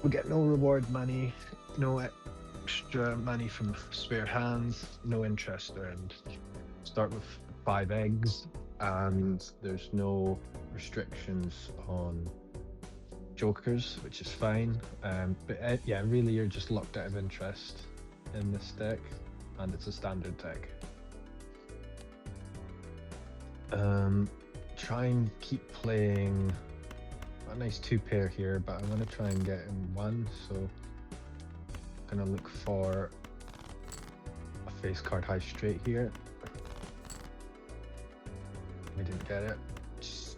We get no reward money, no extra money from spare hands, no interest earned. Start with 5 eggs, and there's no restrictions on jokers, which is fine. But yeah, really, you're just locked out of interest in this deck, and it's a standard deck. Um, Try and keep playing a nice 2 pair here, but I want to try and get in one, so gonna look for a face card high straight here. We didn't get it. Just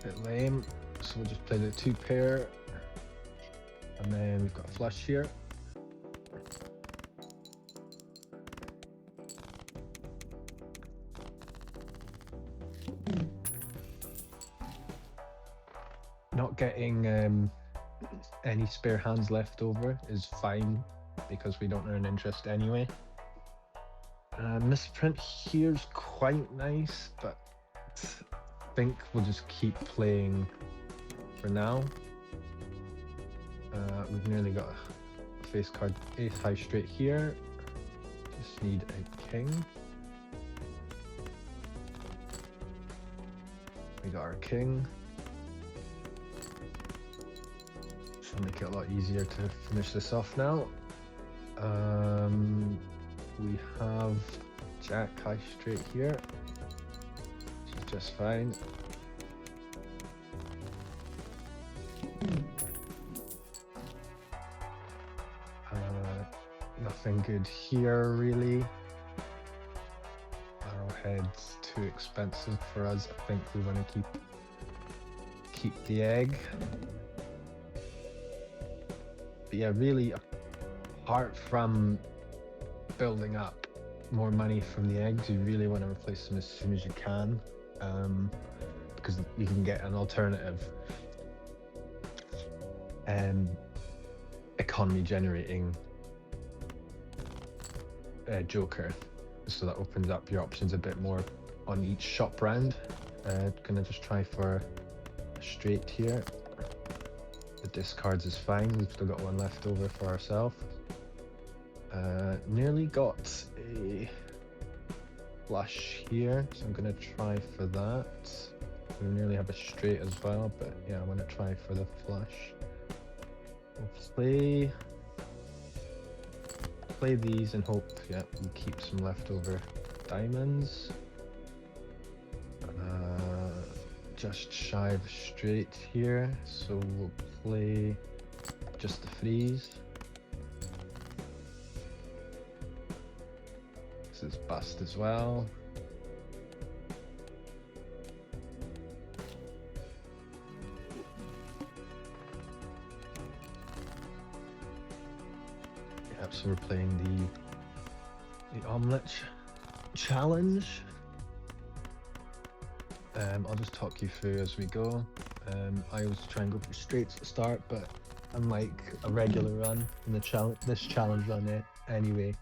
a bit lame. So we'll just play the 2 pair, and then we've got a flush here. Not getting any spare hands left over is fine because we don't earn interest anyway. Misprint here's quite nice, but I think we'll just keep playing for now. We've nearly got a face card ace high straight here. Just need a king. We got our king. Should make it a lot easier to finish this off now. We have jack high straight here, which is just fine. Nothing good here really. Arrowhead's too expensive for us. I think we want to keep the egg. But yeah, really, apart from building up more money from the eggs, you really want to replace them as soon as you can, because you can get an alternative economy generating joker, so that opens up your options a bit more on each shop round. Gonna just try for a straight here. The discards is fine, we've still got one left over for ourselves. Nearly got a flush here, so I'm gonna try for that. We nearly have a straight as well, but yeah, I'm gonna try for the flush. We'll play these and hope, yeah, we keep some leftover diamonds. Just shy of a straight here, so we'll play just the freeze. This is bust as well. Yep, so we're playing the omelette challenge. I'll just talk you through as we go. I always try and go for straights at the start, but unlike a regular run in this challenge run anyway,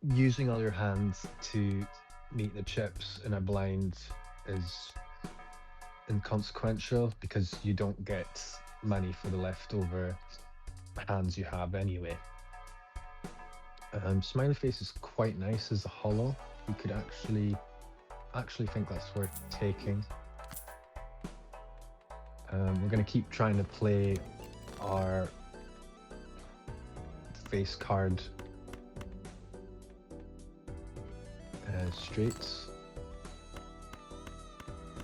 using all your hands to meet the chips in a blind is inconsequential because you don't get money for the leftover hands you have anyway. Smiley face is quite nice as a hollow. We could actually think that's worth taking. We're going to keep trying to play our face card straights.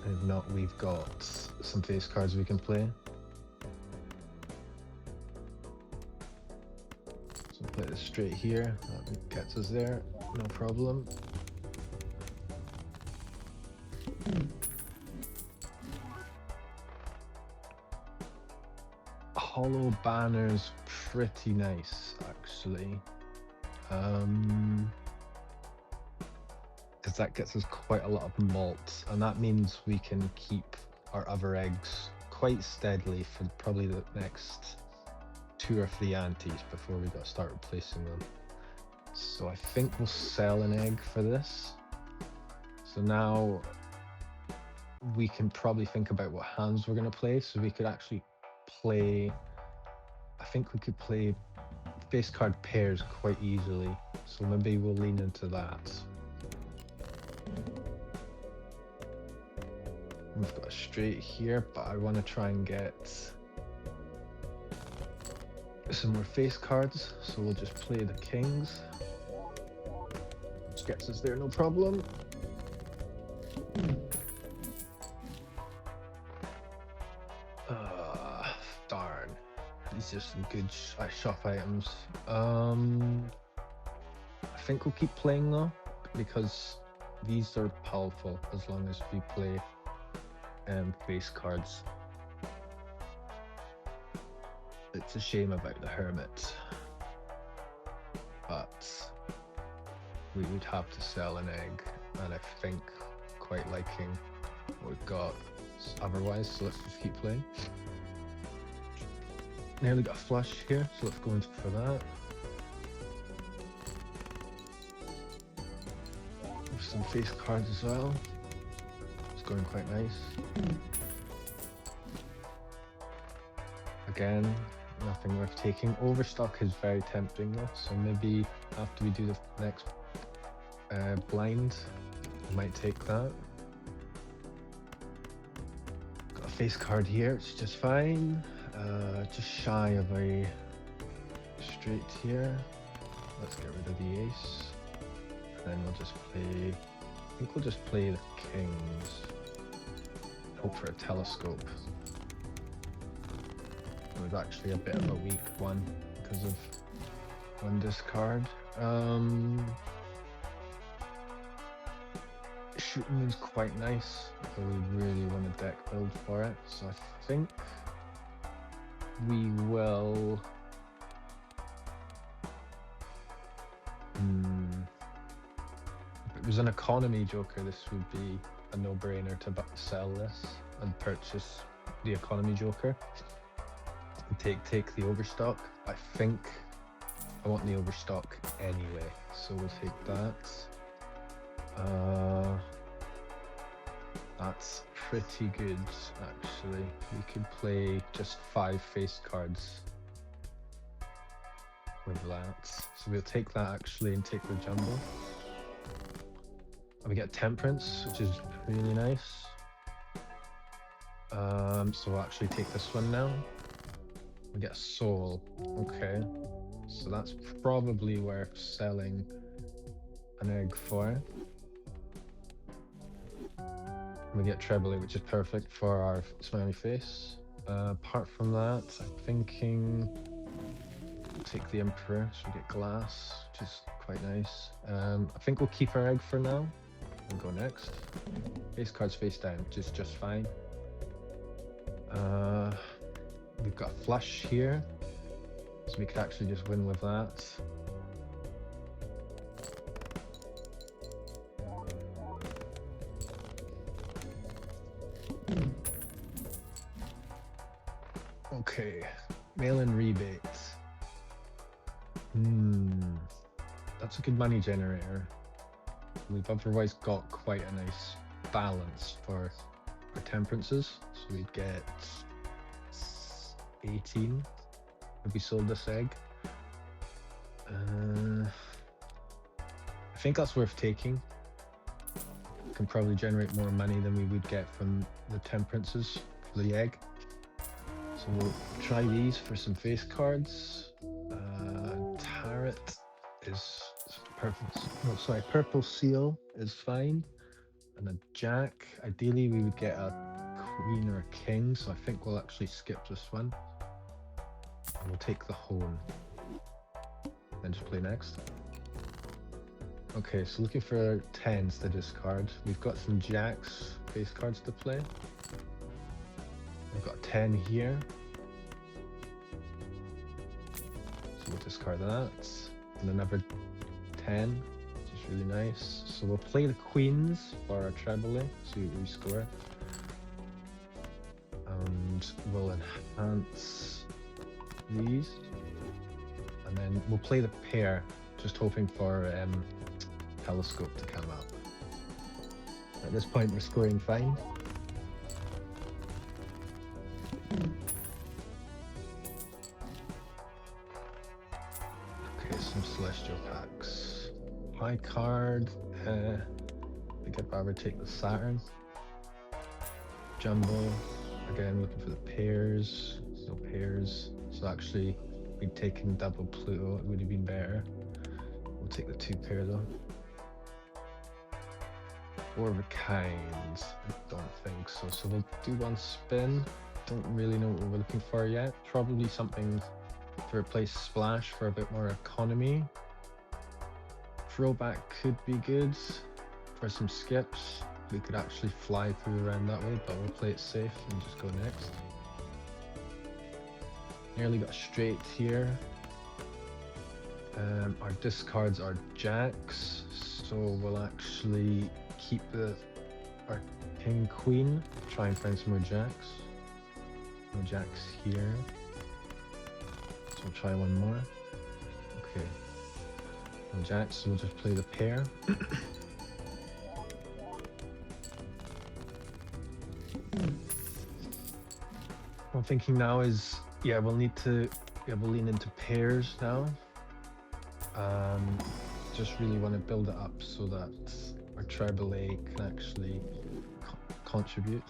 If not, we've got some face cards we can play. So play this straight here. That gets us there, no problem. Hollow banner's pretty nice, actually. Because that gets us quite a lot of malt, and that means we can keep our other eggs quite steadily for probably the next 2 or 3 antes before we got to start replacing them. So I think we'll sell an egg for this. So now we can probably think about what hands we're going to play. So we could actually play. I think we could play face card pairs quite easily, so maybe we'll lean into that. We've got a straight here, but I want to try and get some more face cards, so we'll just play the kings. Which gets us there, no problem. Darn. These are some good shop items. I think we'll keep playing though, because these are powerful as long as we play face cards. It's a shame about the hermit, but we would have to sell an egg, and I think quite liking what we've got otherwise, so let's just keep playing. Nearly got a flush here, so let's go in for that. With some face cards as well. It's going quite nice. Again, nothing worth taking. Overstock is very tempting though, so maybe after we do the next blind, I might take that. Got a face card here, it's just fine. Just shy of a straight here. Let's get rid of the ace. And then we'll just play, I think we'll just play the kings. Hope for a telescope. It was actually a bit of a weak one because of one discard. Shooting is quite nice, but we really want a deck build for it. So I think we will. If it was an economy joker, this would be a no-brainer to sell this and purchase the economy joker and take the overstock. I think I want the overstock anyway, so we'll take that. That's pretty good, actually. We could play just 5 face cards with that. So we'll take that actually and take the jumbo. And we get temperance, which is really nice. So we'll actually take this one now. We get a soul. Okay. So that's probably worth selling an egg for. We get trebly, which is perfect for our smiley face. Apart from that, I'm thinking we'll take the emperor, so we get glass, which is quite nice. I think we'll keep our egg for now and go next. Face cards face down, which is just fine. We've got a flush here, so we could actually just win with that. Okay, mail-in rebates. That's a good money generator. We've otherwise got quite a nice balance for our temperances, so we'd get 18 if we sold this egg. I think that's worth taking. We can probably generate more money than we would get from the temperances for the egg. So we'll try these for some face cards. Tarot is perfect. No, sorry, purple seal is fine. And a jack. Ideally, we would get a queen or a king, so I think we'll actually skip this one. And we'll take the hone. Then just play next. Okay, so looking for 10s to discard. We've got some jacks face cards to play. We've got a 10 here. So we'll discard that. And another 10, which is really nice. So we'll play the queens for our trebly, see what we score. And we'll enhance these. And then we'll play the pair, just hoping for telescope to come up. At this point, we're scoring fine. celestial packs. High card. I think I'd rather take the Saturn. Jumbo. Again, looking for the pairs. No pairs. So actually, if we'd taken double Pluto, it would have been better. We'll take the 2 pair though. Four of a kind. I don't think so. So we'll do 1 spin. Don't really know what we're looking for yet. Probably something to replace Splash for a bit more economy. Throwback could be good for some skips. We could actually fly through around that way, but we'll play it safe and just go next. Nearly got straight here. Our discards are jacks, so we'll actually keep our king queen. Try and find some more jacks. No jacks here. So we'll try 1 more. Okay. No jacks, so we'll just play the pair. What I'm thinking now is, yeah, we'll lean into pairs now. Just really want to build it up so that our treble A can actually contribute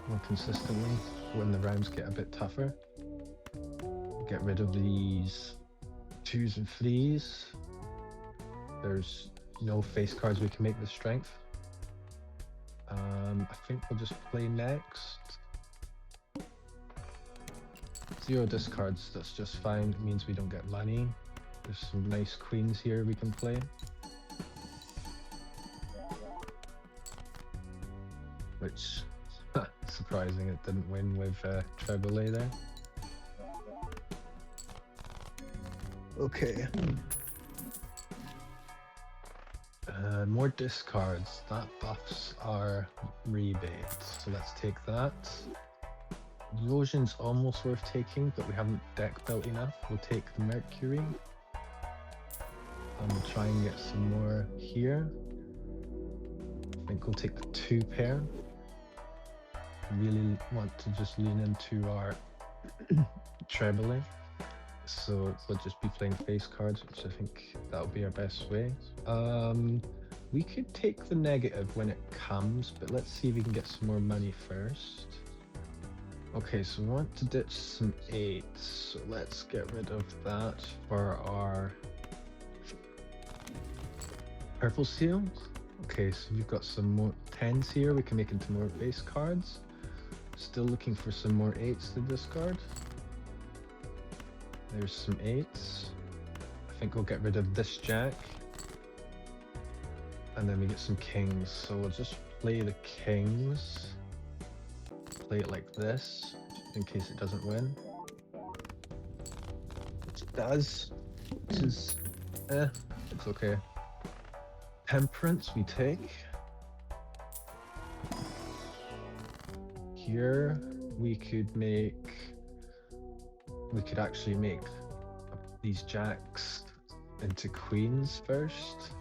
more consistently when the rounds get a bit tougher. Get rid of these 2s and 3s. There's no face cards we can make with strength. I think we'll just play next. 0 discards, that's just fine. It means we don't get money. There's some nice queens here we can play. Which, surprising it didn't win with treble A there. Okay. More discards. That buffs our rebate, so let's take that. Erosion's almost worth taking, but we haven't deck built enough. We'll take the Mercury. And we'll try and get some more here. I think we'll take the 2 pair. Really want to just lean into our treble A. So we'll just be playing face cards, which I think that'll be our best way. We could take the negative when it comes, but let's see if we can get some more money first. Okay, so we want to ditch some 8s, so let's get rid of that for our purple seal. Okay, so we've got some more 10s here we can make into more base cards. Still looking for some more 8s to discard. There's some 8s. I think we'll get rid of this jack. And then we get some kings, so we'll just play the kings. Play it like this, in case it doesn't win. Which it does, which is, it's okay. Temperance we take. Here we could actually make these jacks into queens first,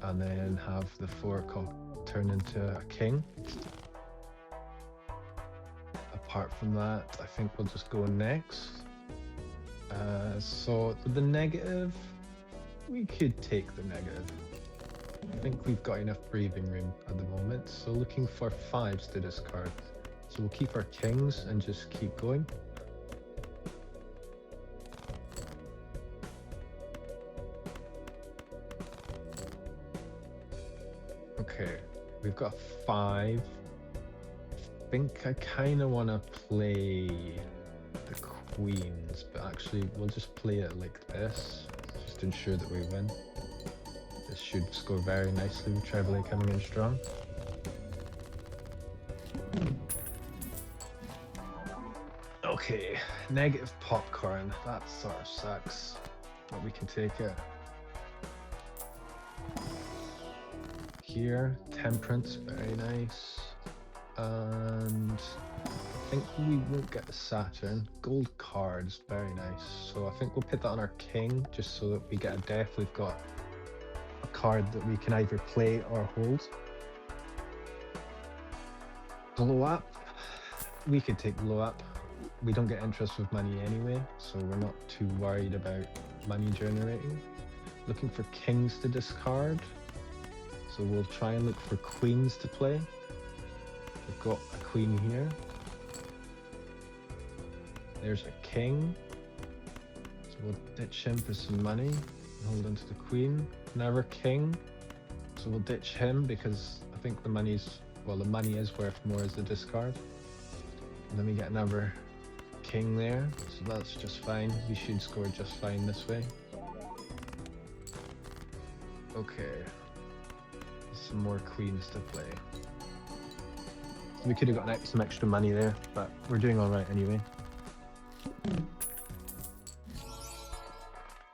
and then have the 4 turn into a king. Apart from that, I think we'll just go next. So the negative, we could take the negative. I think we've got enough breathing room at the moment, so looking for 5s to discard. So we'll keep our kings and just keep going. Okay, we've got 5. I think I kind of want to play the queens, but actually we'll just play it like this, just to ensure that we win. This should score very nicely with treble A coming in strong. Okay, negative popcorn, that sort of sucks, but we can take it. Here, temperance, very nice. And I think we won't get the Saturn. Gold cards, very nice. So I think we'll put that on our king, just so that we get a death. We've got a card that we can either play or hold. Blow up. We could take blow up. we don't get interest with money anyway, so we're not too worried about money generating. Looking for kings to discard, so we'll try and look for queens to play. We've got a queen here. There's a king. So we'll ditch him for some money and hold on to the queen. Another king. So we'll ditch him because I think the money's, well, the money is worth more as a discard. And then we get another king there. So that's just fine. We should score just fine this way. Okay. Some more queens to play. We could have got some extra money there, but we're doing all right anyway.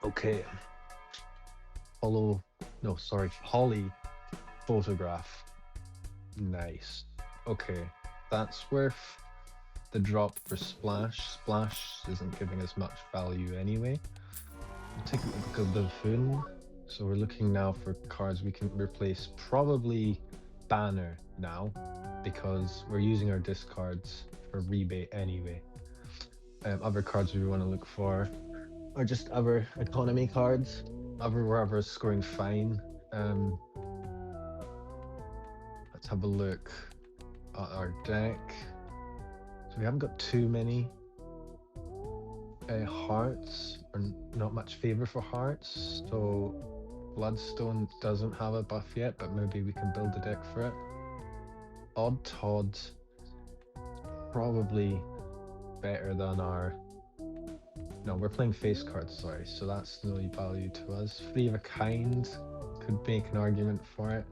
Okay. Holly photograph. Nice. Okay, that's worth the drop for splash. Splash isn't giving us much value anyway. We'll take a look at buffoon. So we're looking now for cards we can replace. Probably banner now, because we're using our discards for rebate anyway. Other cards we want to look for are just other economy cards. Wherever is scoring fine. Let's have a look at our deck. So we haven't got too many hearts, or not much favor for hearts. So Bloodstone doesn't have a buff yet, but maybe we can build a deck for it. Odd Todd, probably better than our... No, we're playing face cards, sorry, so that's no value to us. Three of a Kind, could make an argument for it.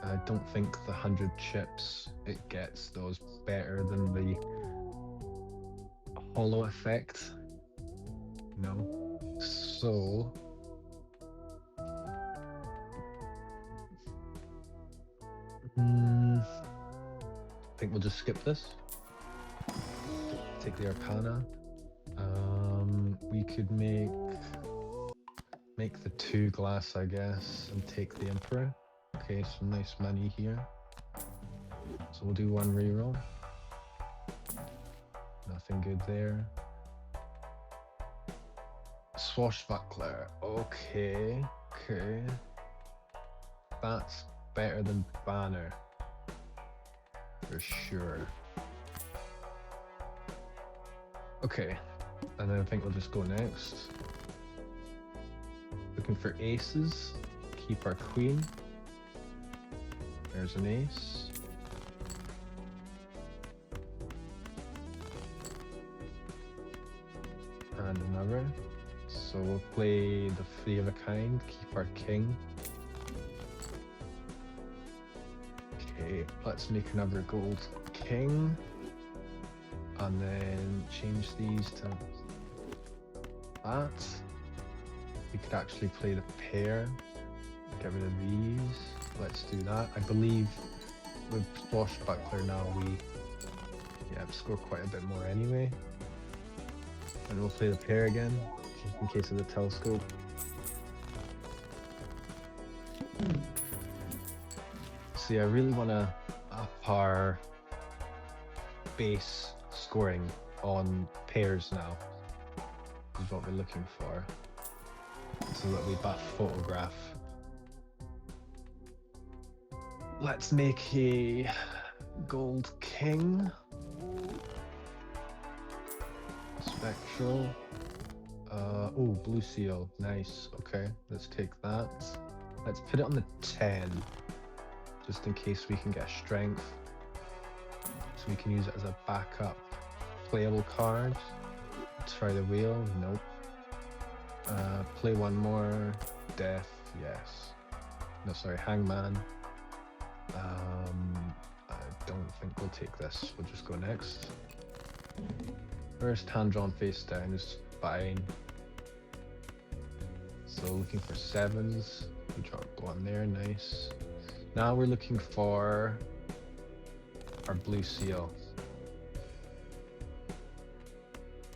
I don't think the 100 chips it gets though is better than the holo effect. No. So... I think we'll just skip this. Take the Arcana. We could make the 2 glass, I guess, and take the Emperor. Okay, some nice money here. So we'll do 1 reroll. Nothing good there. Swashbuckler. Okay. That's better than banner. For sure. Okay. And then I think we'll just go next. Looking for aces. Keep our queen. There's an ace. And another. So we'll play the 3 of a kind, keep our king. Okay, let's make another gold king. And then change these to that. We could actually play the pair. Get rid of these. Let's do that. I believe with Swashbuckler now we score quite a bit more anyway. And we'll play the pair again, just in case of the telescope. See, I really want to up our base scoring on pairs now, is what we're looking for, so that we buff photograph. Let's make a gold king. Spectral. Oh, blue seal. Nice. Okay, let's take that. Let's put it on the 10, just in case we can get strength. So we can use it as a backup playable card. Try the wheel. Nope. Play one more. Death. Yes. No, sorry. Hangman. I don't think we'll take this. We'll just go next. First hand drawn face down is fine. So looking for 7s. We drop one there. Nice. Now we're looking for our blue seal.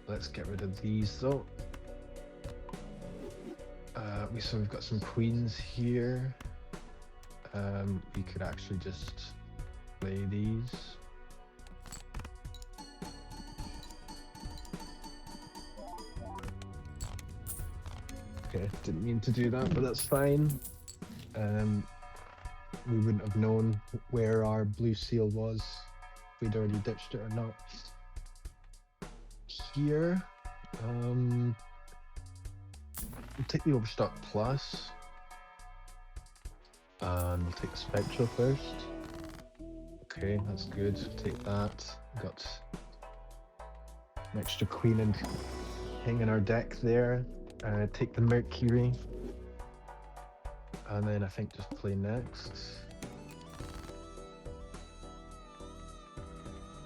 Let's get rid of these though. So we've got some queens here. We could actually just play these. Okay, didn't mean to do that, but that's fine. We wouldn't have known where our blue seal was, if we'd already ditched it or not. Here, we'll take the Overstock Plus, and we'll take the Spectral first. Okay, that's good. Take that. Got an extra Queen and King in our deck there. Take the Mercury. And then I think just play next.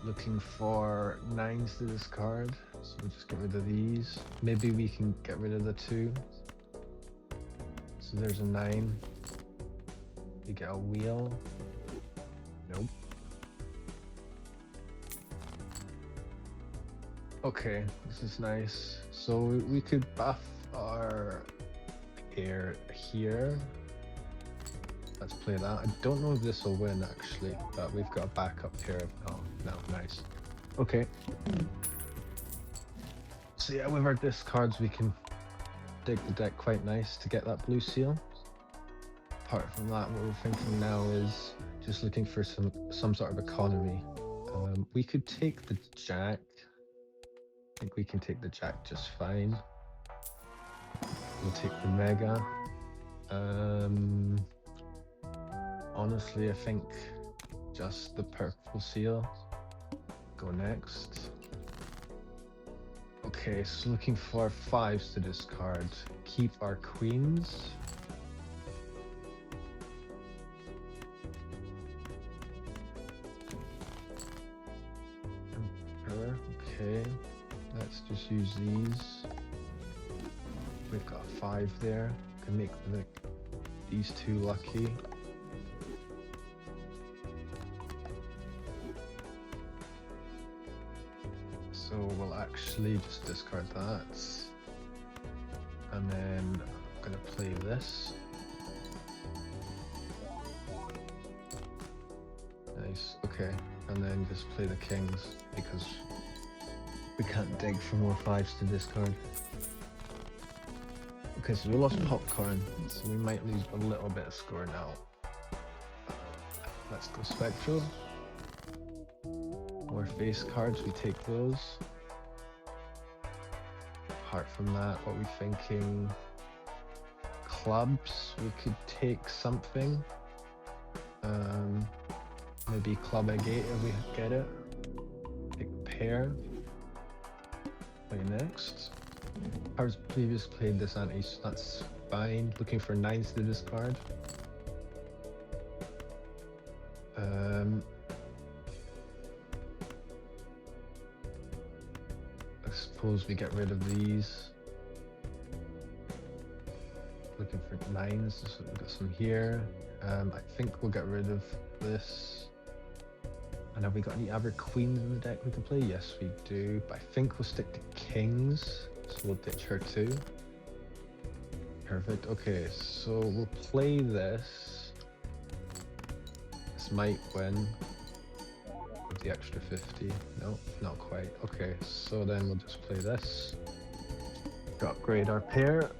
Looking for 9s to discard. So we'll just get rid of these. Maybe we can get rid of the 2. So there's a 9. You get a wheel. Nope. Okay, this is nice. So we could buff our pair here. Let's play that. I don't know if this will win actually, but we've got a backup pair of... Oh, no, nice. Okay. So yeah, with our discards we can dig the deck quite nice to get that blue seal. Apart from that, what we're thinking now is just looking for some sort of economy. We could take the Jack. I think we can take the Jack just fine. We'll take the Mega. Honestly, I think just the purple seal. Go next. Okay, so looking for 5s to discard. Keep our queens. Emperor, okay. Let's just use these. We've got a 5 there. Can make these 2 lucky. So we'll actually just discard that. And then I'm gonna play this. Nice, okay. And then just play the kings because we can't dig for more 5s to discard. Okay, so we lost popcorn, so we might lose a little bit of score now. Let's go Spectral. More face cards, we take those. Apart from that, what are we thinking? Clubs, we could take something. Maybe Club Agate if we get it. Take a pair. Play next. Ours previous played this anti, so that's fine. Looking for 9s to discard. I suppose we get rid of these. Looking for 9s, so we've got some here. I think we'll get rid of this. And have we got any other queens in the deck we can play? Yes, we do. But I think we'll stick to kings. So we'll ditch her too. Perfect. Okay, so we'll play this. This might win with the extra 50. No, not quite. Okay, so then we'll just play this to upgrade our pair.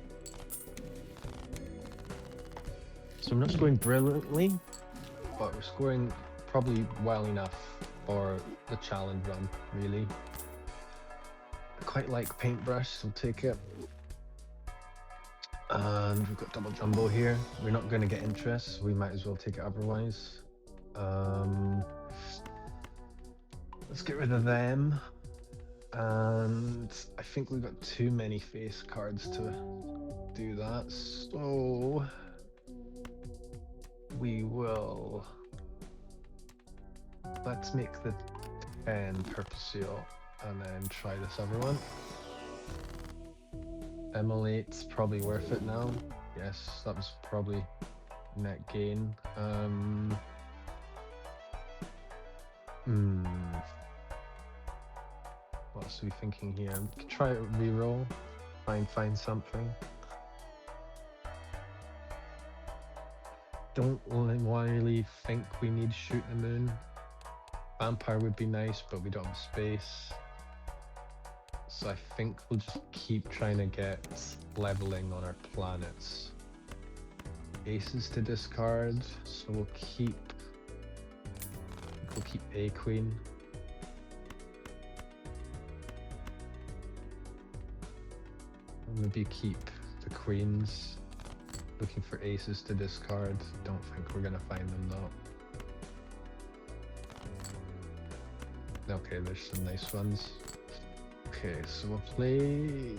So we're not scoring brilliantly, but we're scoring probably well enough for the challenge run, really. I quite like Paintbrush, so take it. And we've got Double Jumbo here. We're not going to get interest, so we might as well take it otherwise. Let's get rid of them. And I think we've got too many face cards to do that, so we will... Let's make the 10 purple seal and then try this other one. Omelette's probably worth it now. Yes, that was probably net gain. What else are we thinking here? We could try to reroll, try and find something. Don't really think we need Shoot the Moon. Vampire would be nice, but we don't have space. So I think we'll just keep trying to get leveling on our planets. Aces to discard, so we'll keep a queen. Maybe keep the queens. Looking for aces to discard. Don't think we're gonna find them though. Okay, there's some nice ones. Okay, so we'll play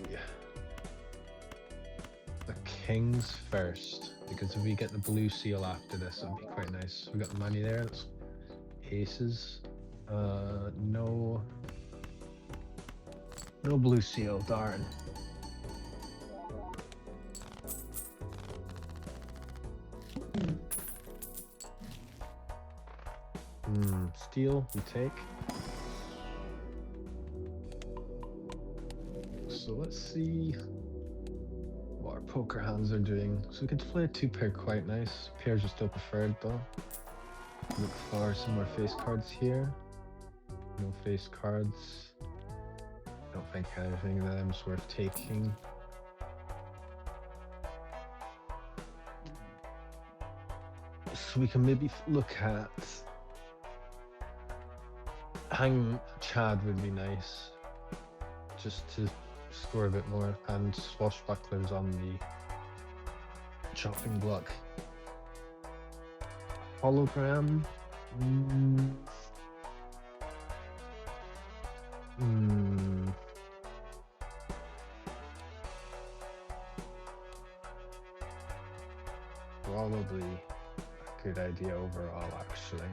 the kings first, because if we get the blue seal after this, it'll be quite nice. We got the money there. That's aces. No blue seal. Darn. Steal, we take. So let's see what our poker hands are doing. So we could play a 2-pair quite nice. Pairs are still preferred though. Look for some more face cards here. No face cards. Don't think anything of them's worth taking. So we can maybe look at hang Chad would be nice, just to score a bit more, and swashbucklers on the chopping block. Hologram. Probably a good idea overall, actually.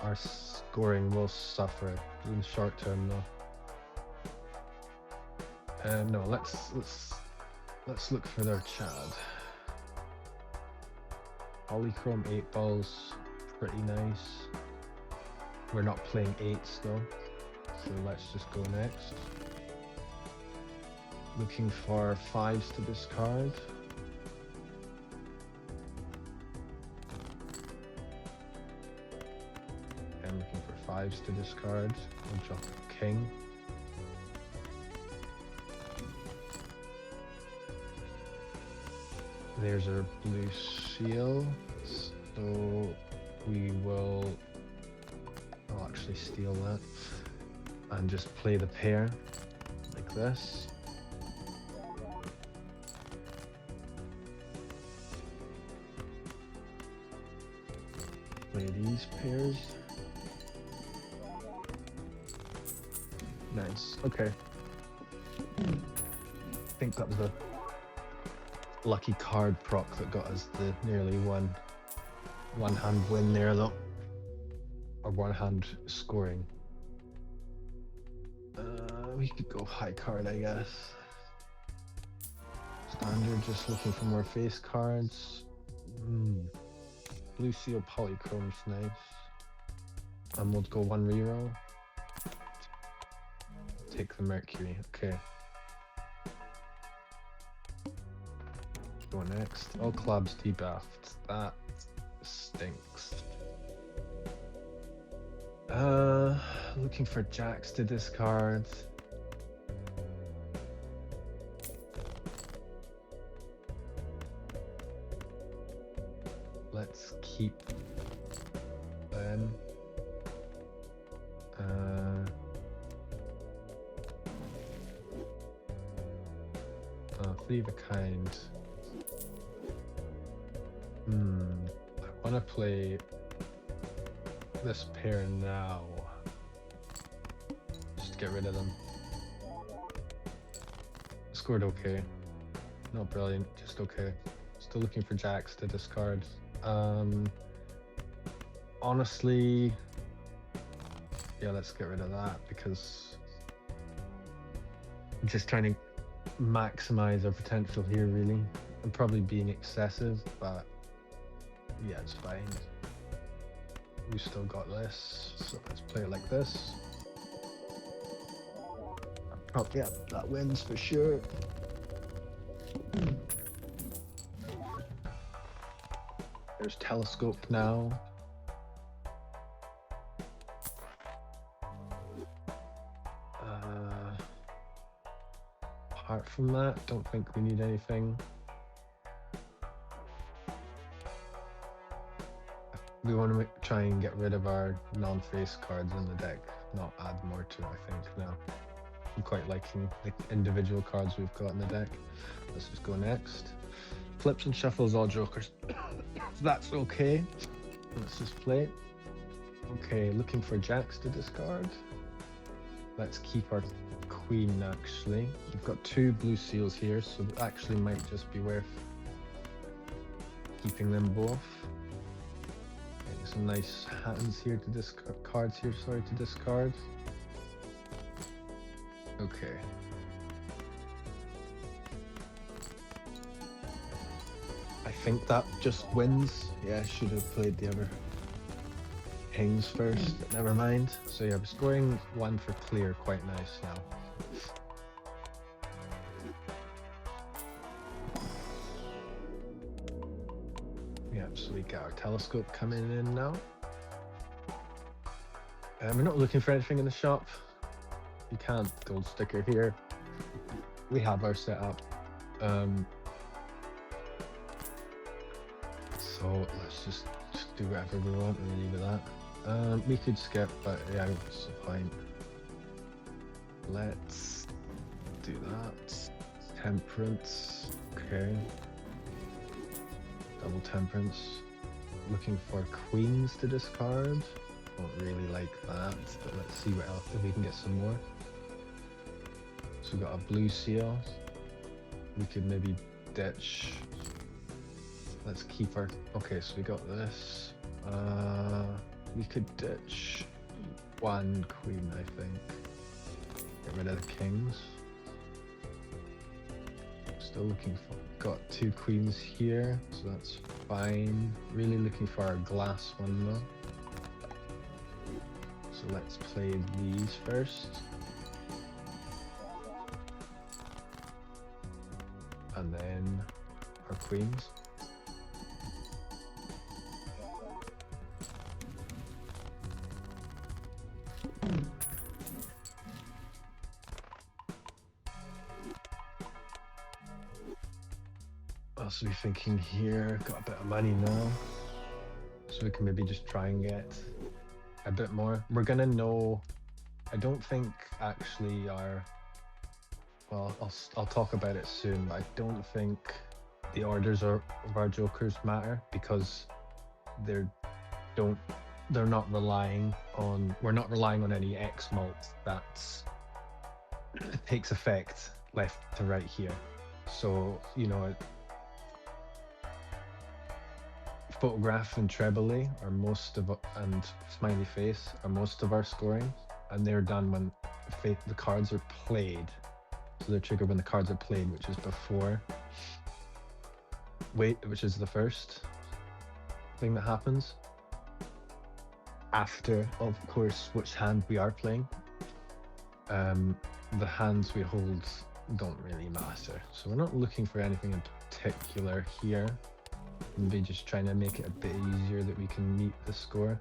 Our scoring will suffer in the short term though. No, let's look for their Chad. Polychrome 8 balls, pretty nice. We're not playing 8s though, so let's just go next. Looking for 5s to discard. I'm looking for 5s to discard. We'll drop a king. There's our blue seal, so we will, I'll actually steal that and just play the pair like this. Play these pairs. Nice, okay. I think that was a lucky card proc that got us the nearly one hand win there though, or one hand scoring. We could go high card, I guess. Standard, just looking for more face cards. Blue seal polychrome's nice. And we'll go one reroll. Take the Mercury, okay. Go next. All clubs debuffed. That stinks. Looking for jacks to discard. Let's keep them. 3 of a kind. I want to play this pair now. Just to get rid of them. Scored okay. Not brilliant, just okay. Still looking for jacks to discard. Honestly, yeah, let's get rid of that because I'm just trying to maximize our potential here, really. I'm probably being excessive, but yeah, it's fine. We still got this, so let's play it like this. Oh yeah, that wins for sure. There's telescope now. apart from that, don't think we need anything. We want to try and get rid of our non-face cards in the deck, not add more to it, I think, now. I'm quite liking the individual cards we've got in the deck. Let's just go next. Flips and shuffles all jokers. That's okay. Let's just play. Okay, looking for jacks to discard. Let's keep our queen, actually. We've got 2 blue seals here, so it actually might just be worth keeping them both. Getting some nice hands here to discard, cards here, sorry, to discard. Okay. I think that just wins. Yeah, I should have played the other kings first, but never mind. So yeah, we're scoring 1 for clear, quite nice now. Yeah, so we got our telescope coming in now. We're not looking for anything in the shop. You can't gold sticker here. We have our setup. So let's just do whatever we want and leave it at that. We could skip, but yeah, what's the point? Let's do that. Temperance, okay. Double temperance. Looking for queens to discard. Don't really like that, but let's see what else, if we can get some more. So we've got a blue seal. We could maybe ditch. Let's keep our, okay, so we got this. We could ditch 1 queen, I think. Get rid of the kings. Still looking for, got 2 queens here, so that's fine. Really looking for our glass one though. So let's play these first. And then our queens. What else are we thinking here? Got a bit of money now. So we can maybe just try and get a bit more. We're gonna know, I don't think actually our, well, I'll talk about it soon, but I don't think the orders of our jokers matter because they're not relying on, we're not relying on any X mult that takes effect left to right here. So, you know, photograph and trebly are most of, and smiley face are most of our scoring, and they're done when the cards are played. So they're triggered when the cards are played, which is before. Which is the first thing that happens. After, of course, which hand we are playing. The hands we hold don't really matter. So we're not looking for anything in particular here. Maybe just trying to make it a bit easier that we can meet the score.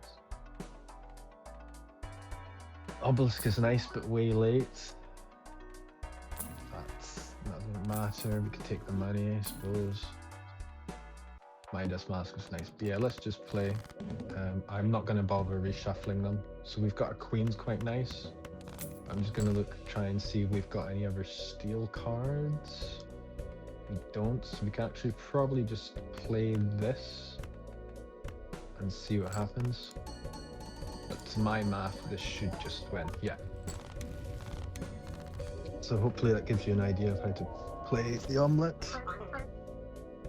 Obelisk is nice, but way late. That doesn't matter. We could take the money, I suppose. Midas Mask is nice. But yeah, let's just play. I'm not going to bother reshuffling them. So we've got our queens quite nice. I'm just going to try and see if we've got any other steel cards. We don't, so we can actually probably just play this and see what happens. But to my math, this should just win. Yeah. So hopefully that gives you an idea of how to play the Omelette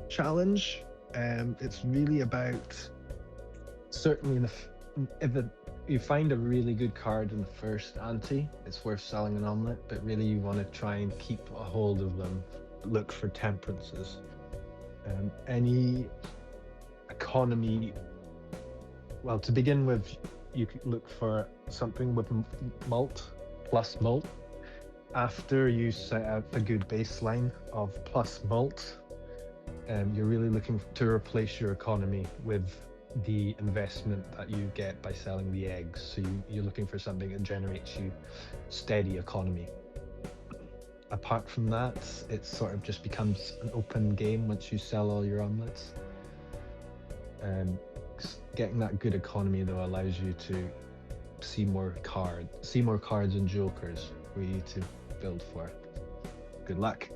challenge. It's really about, certainly if you find a really good card in the first ante, it's worth selling an Omelette, but really you want to try and keep a hold of them. Look for temperances. Any economy, well, to begin with, you could look for something with mult, plus mult. After you set out a good baseline of plus mult, you're really looking to replace your economy with the investment that you get by selling the eggs. So you're looking for something that generates you steady economy. apart from that, it sort of just becomes an open game once you sell all your omelettes. Getting that good economy though allows you to see more cards and jokers for you to build for. Good luck.